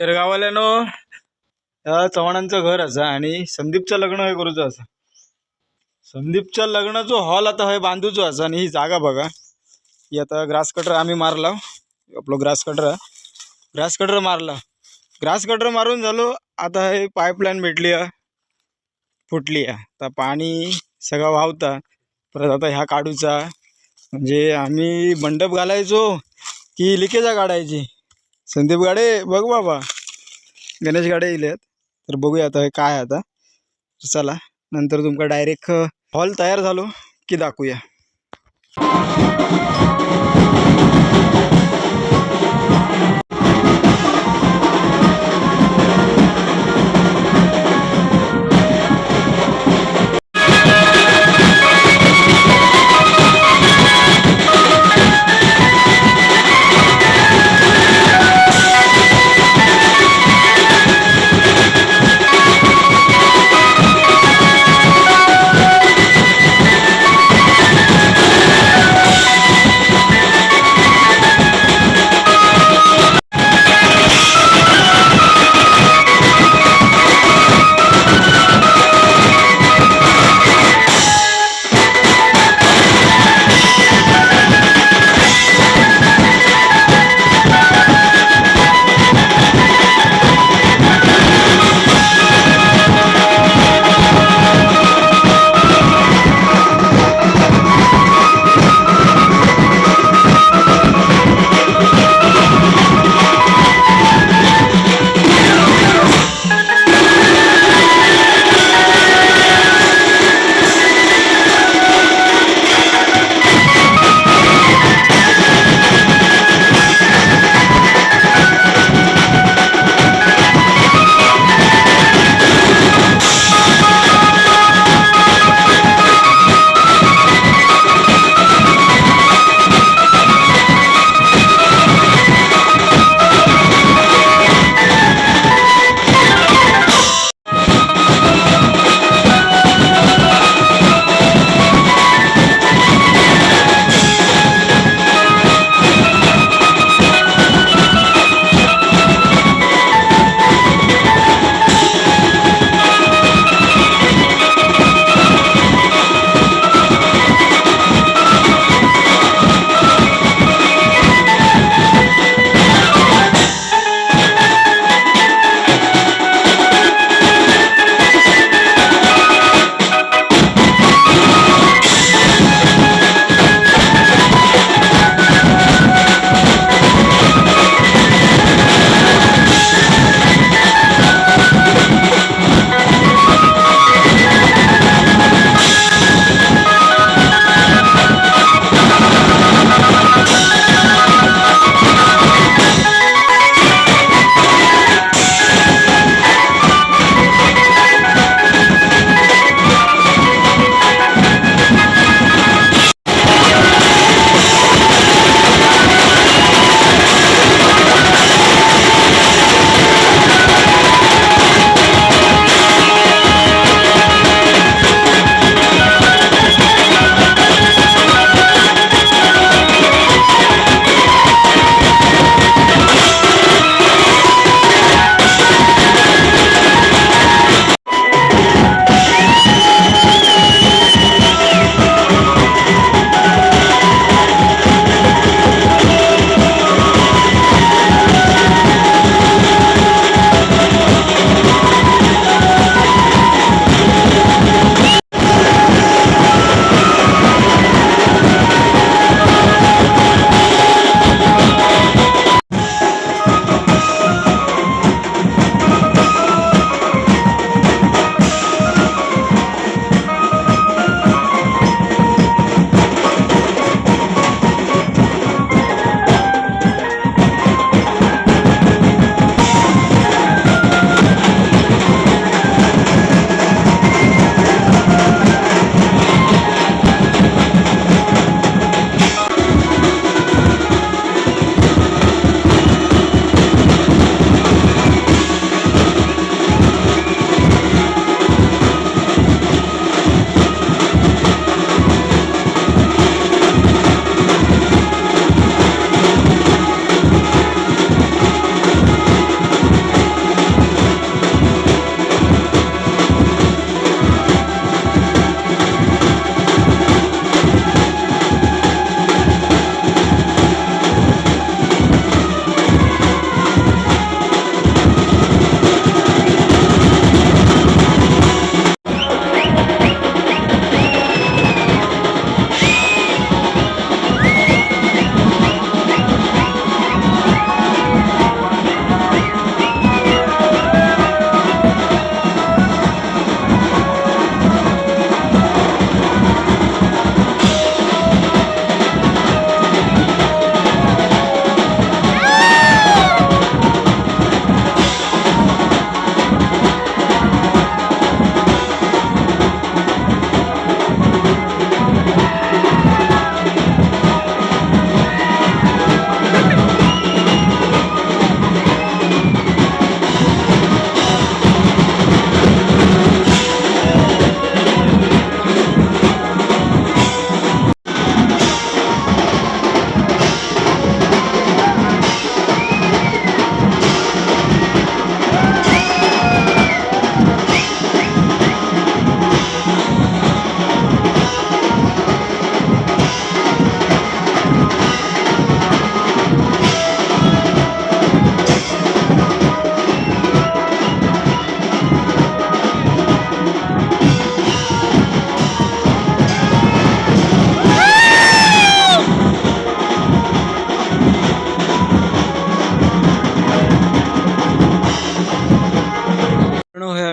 तर गावाल्यानो चव्हाणांचं घर असा आणि संदीपचं लग्न हे करूचं असा. संदीपच्या लग्नाचो हॉल आता हे बांधूचो असा आणि ही जागा बघा. ही आता ग्रास कटर आम्ही मारला. आपलं ग्रास कटर मारला. ग्रास कटर मारून झालो. आता हे पाईपलाईन भेटली फुटली आता पाणी सगळं वाहता. परत आता ह्या काढूचा म्हणजे आम्ही मंडप घालायचो की लिकेजा काढायची. संदीप गाडे बघ बाबा, गणेश गाडे येलेत. तर बघूया आता हे काय आता. चला नंतर तुमका डायरेक्ट हॉल तयार झालो की दाखवूया.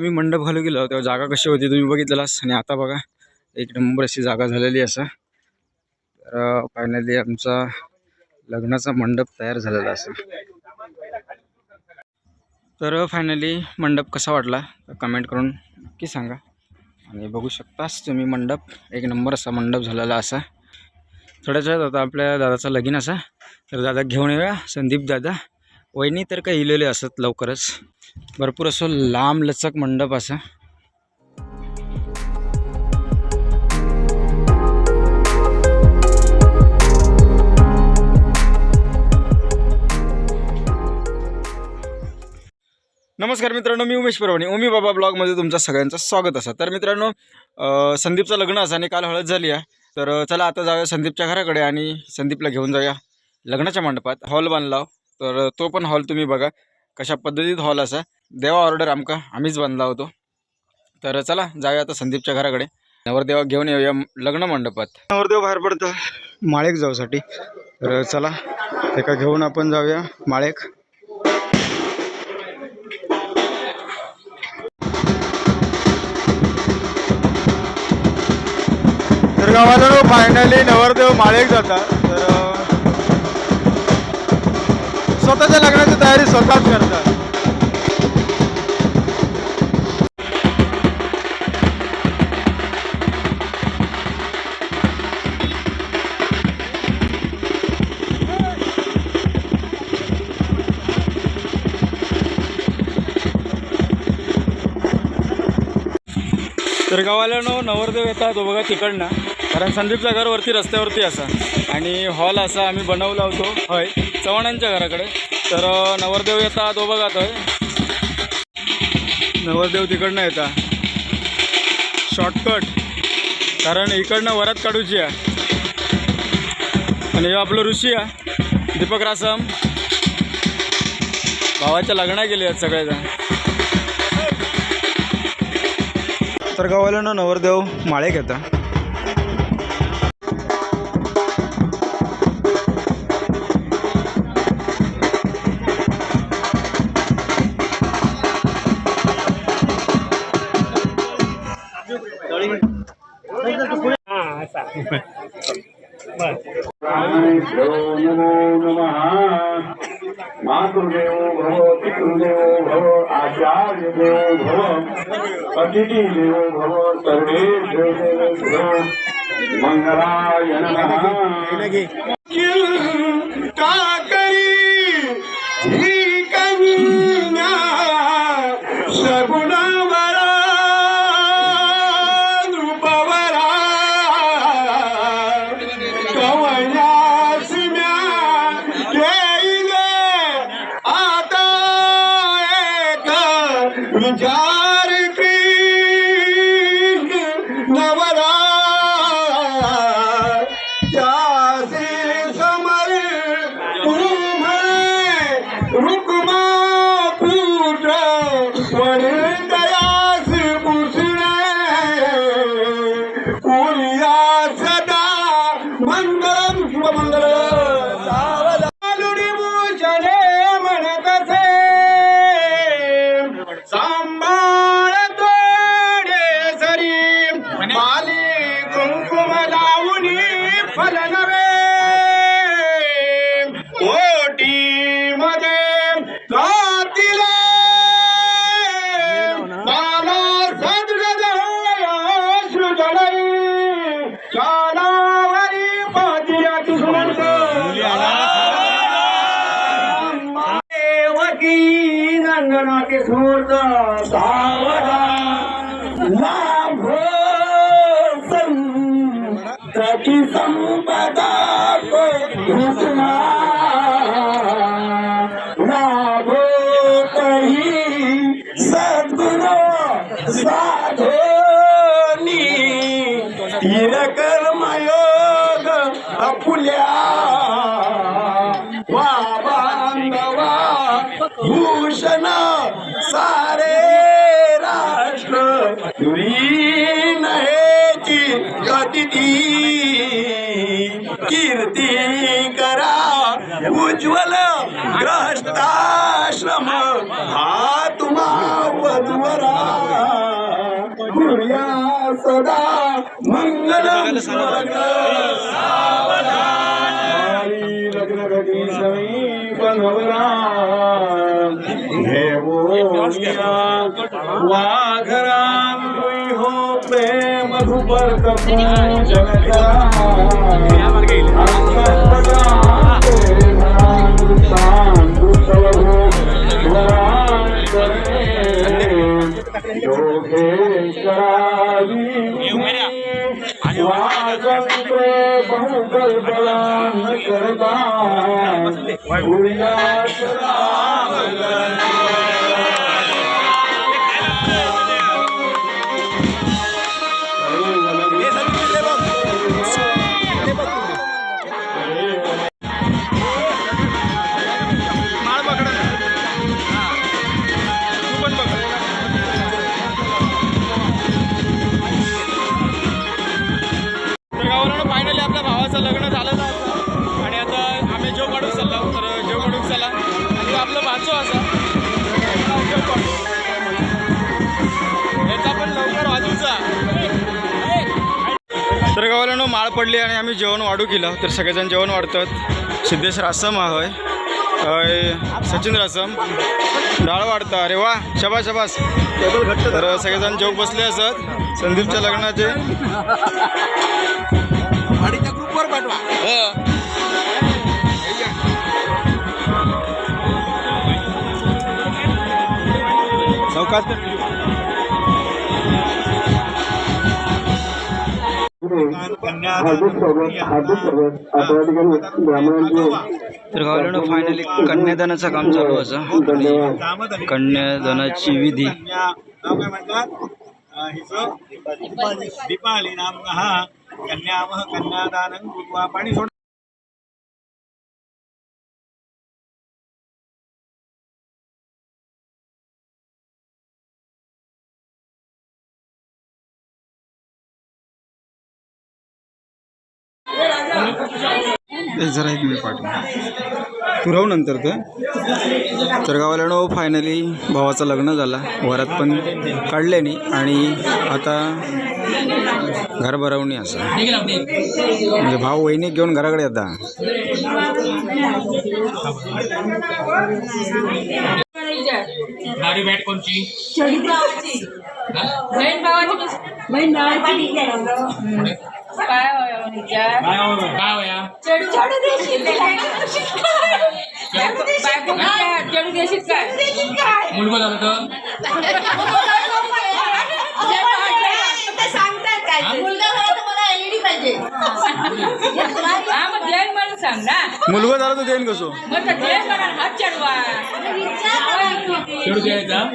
आम्ही मंडप घालू गेलो तेव्हा जागा कशी होती तुम्ही बघितलास, आणि आता बघा एक नंबर अशी जागा झालेली असा. तर फायनली आमचा लग्नाचा मंडप तयार झालेला असा. तर फायनली मंडप कसा वाटला कमेंट करून नक्की सांगा. आणि बघू शकताच तुम्ही मंडप एक नंबर असा मंडप झालेला असा. थोड्याच वेळात आता आपल्या दादाचा लगीन असा. तर दादा घेऊन येऊया संदीप दादा. वहिनी तर काही इलेले असत लवकरच. भरपूर असं लांब लचक मंडप असा. नमस्कार मित्रांनो, मी उमेश परवाणी ओमी बाबा ब्लॉगमध्ये तुमचं सगळ्यांचं स्वागत असा. तर मित्रांनो, संदीपचं लग्न असं आणि काल हळद झाली आहे. तर चला आता जाऊया संदीपच्या घराकडे आणि संदीपला घेऊन जाऊया लग्नाच्या मंडपात. हॉल बांधला, तर तो पण हॉल तुम्ही बघा कशा पद्धतीत हॉल असा. देवा ऑर्डर आम्हीच बांधला होतो. तर चला जाऊया आता संदीपच्या घराकडे. नवरदेवा घेऊन येऊया लग्न मंडपात. नवरदेव बाहेर पडतं माळेक जाऊसाठी. तर चला एका घेऊन आपण जाऊया माळेक. तर गावाला फायनली नवरदेव माळेक जातात. तर स्वतःच्या लग्नाची तयारी स्वतःच करतात. तर गावाला नवरदेव येतात तो बघा तिकडनं, कारण संदीपचं घर वरती रस्त्यावरती असा आणि हॉल असा आम्ही बनवला होतो होय चव्हाणांच्या घराकडे. तर नवरदेव येतात तो बघा तो नवरदेव तिकडनं येतात शॉर्टकट, कारण इकडनं वरात काढूची आहे. आणि हे आपलं ऋषी आहे दीपक रासम, भावाच्या लग्ना गेले आहेत सगळेजण. तर गावाला नवरदेव माळेक येतात. मातृदेवो भव, पितृदेवो भव, आचार्य देवो भव, अतिथि देवो भव, सर्वेभ्यो देवेभ्यो मंगलाय नमः. ही कन्या सगुणवरा नृपवरा कवयास्म्या देईले आता एक विचार कृष्ण नवरा त्यासे समर रुक्मा पुत्र वरदयास पुसणे कुर्या सदा मंगलम शुभमंगल. भूषणे म्हणतसे सांभाळ तोडे सरी माली कुंकुम लावणी फल नवे ओटी मध्ये गातीले बाला सद्गद सृजनई शालावरी पातियाती सुमंत देवकी नंदनाचे स्मूर्त सावधा लाभो संतती संपदा घोषणा लाभो तही सद्गुण साधोनी स्थिर कर्मयोग अपुल्या वा बांधवा भूषण सारे राष्ट्र दुरी नहेची गतिती कीर्ती करा उज्ज्वल ग्रहस्थाश्रम हा तुम्हा वधुवरा सदा मंगलम स्मरण हरी लग्न घटी समीप नवरा घेऊनिया वाघरा हो प्रेम सुपर्क पूजन फायनली आपल्या भावाचं लग्न झालं आणि आता आम्ही जेव काढूक चाललो तर जेव काढूक चला आणि आपलं भाचो असा याचा पण लवकर वाजूचा तर गावाला माळ पडली आणि आम्ही जेवण वाढू केलं तर सगळेजण जेवण वाढतात सिद्धेश रासम होय सचिन रासम डाळ वाढता अरे वा शबास शबास तर सगळेजण जेव बसले असत संदीपच्या लग्नाचे गाडीच्या ग्रुपवर पाठवा चौकात तर गावाला फायनली कन्यादानाचं काम चालू असं कन्यादानाची विधी दीपावली नाम कन्यावह कन्यादानं कृत्वा पाणी सोड जरा एक मिनिट पाठव तू राहू नंतर तर गावाला फायनली भावाचं लग्न झालं वरात पण काढल्यानी आणि आता घर भरवणी असं म्हणजे भाऊ वहिनी घेऊन घराकडे आता गाडी बॅट कोणची काय होया चढू देशील काय मुलगा झालं तर सांगतात काय मला एलईडी पाहिजे मग देण मला सांग ना मुलगा झाला तर देईन कसो मग देण मला हात चढवा चढू द्यायचा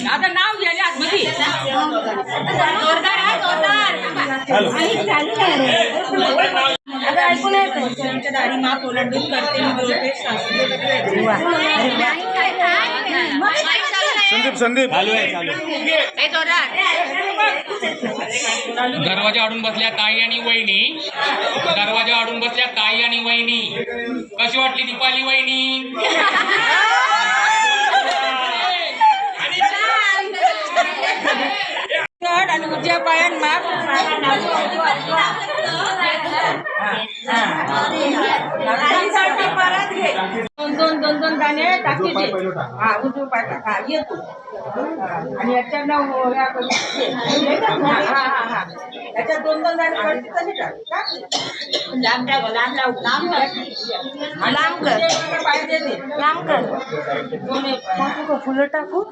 आता नाव घ्यायला आतमध्ये आता ऐकून येतं दाढी माप ओलांडून करते संदीप दरवाजा आडून बसल्या ताई आणि वहिनी दरवाजा आडून बसल्या ताई आणि वहिनी कशी वाटली दीपाली वहिनी आणि उजव्या पायान माप दोन दाणे टाकीचे हा उजव्या पाय हा येतो आणि याच्यात याच्यात दोन दाणे पडते तसे लांब कर फुलं टाकू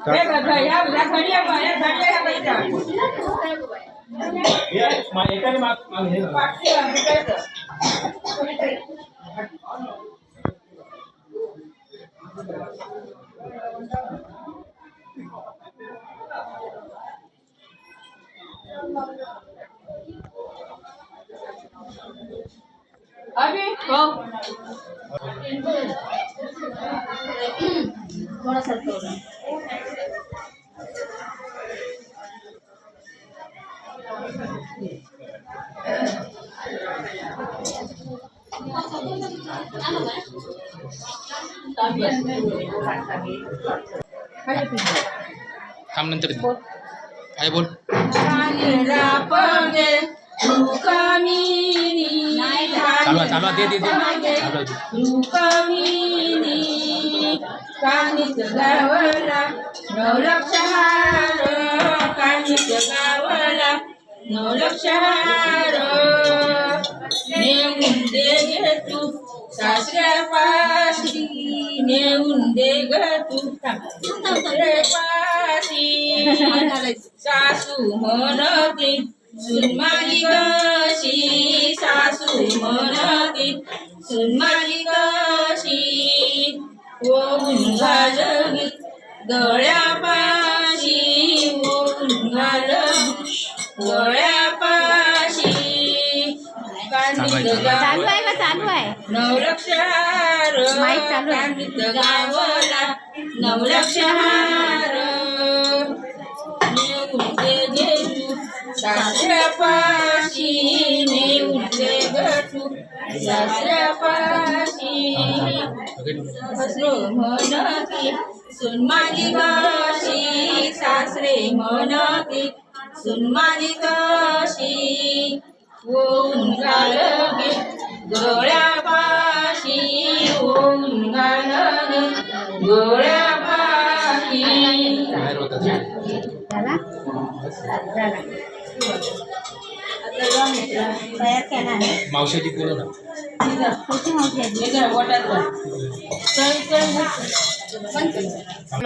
अभी हो थोड़ा सा थांब नंतर दे. काय बोल कानिरा पगे रुक्मिणी चालवा दे चालवा दे. रुक्मिणी कानित गावला नवलक्ष हार कानित गावला नवलक्ष हार नेऊन दे गे तू सासऱ्यापाशी नेऊन दे ग तू सासऱ्यापाशी सासू म्हणते सुन माझी कशी सासू म्हणते सुन माझी कशी ओढून घालवी गळ्यापाशी ओढून घालवी गळ्यापाशी कांदित गावला नवलक्ष हार कांदित गावला नवलक्ष हार नेऊन दे गे तू सासऱ्यापाशी नेऊन दे ग तू सासऱ्यापाशी सासरे म्हणते सुन माझी कशी सासरे म्हणते सुन माझी कशी ओढून घालगे गळ्यापाशी ओढून घालगे गळ्यापाशी बाहेर होता तयार केला मावशीची बोल ना.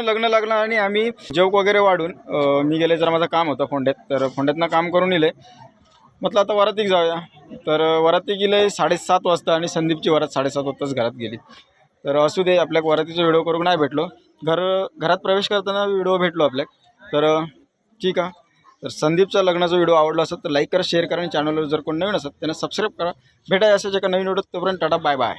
लग्न लागलं आणि आम्ही जेवक वगैरे वाढून मी गेले जरा माझं काम होतं फोंड्यात, तर फोंड्यातनं काम करून इले. म्हटलं आता वरातीक जाऊया. तर वराती गेले 7:30 वाजता आणि संदीपची वरात 7:30 वाजताच घरात गेली. तर असू दे, आपल्याक वरातीचा व्हिडिओ करून नाही भेटलो. घरात प्रवेश करताना व्हिडिओ भेटलो आपल्याक. तर ठीक आहे. तर संदीपचा लग्नाचा व्हिडिओ आवडला असेल तर लाईक करा, शेअर करा आणि चॅनलवर जर कोण नवीन असेल त्यांना सबस्क्राईब करा. भेटाय असेच एका नवीन व्हिडिओ. तोपर्यंत टाटा, बाय बाय.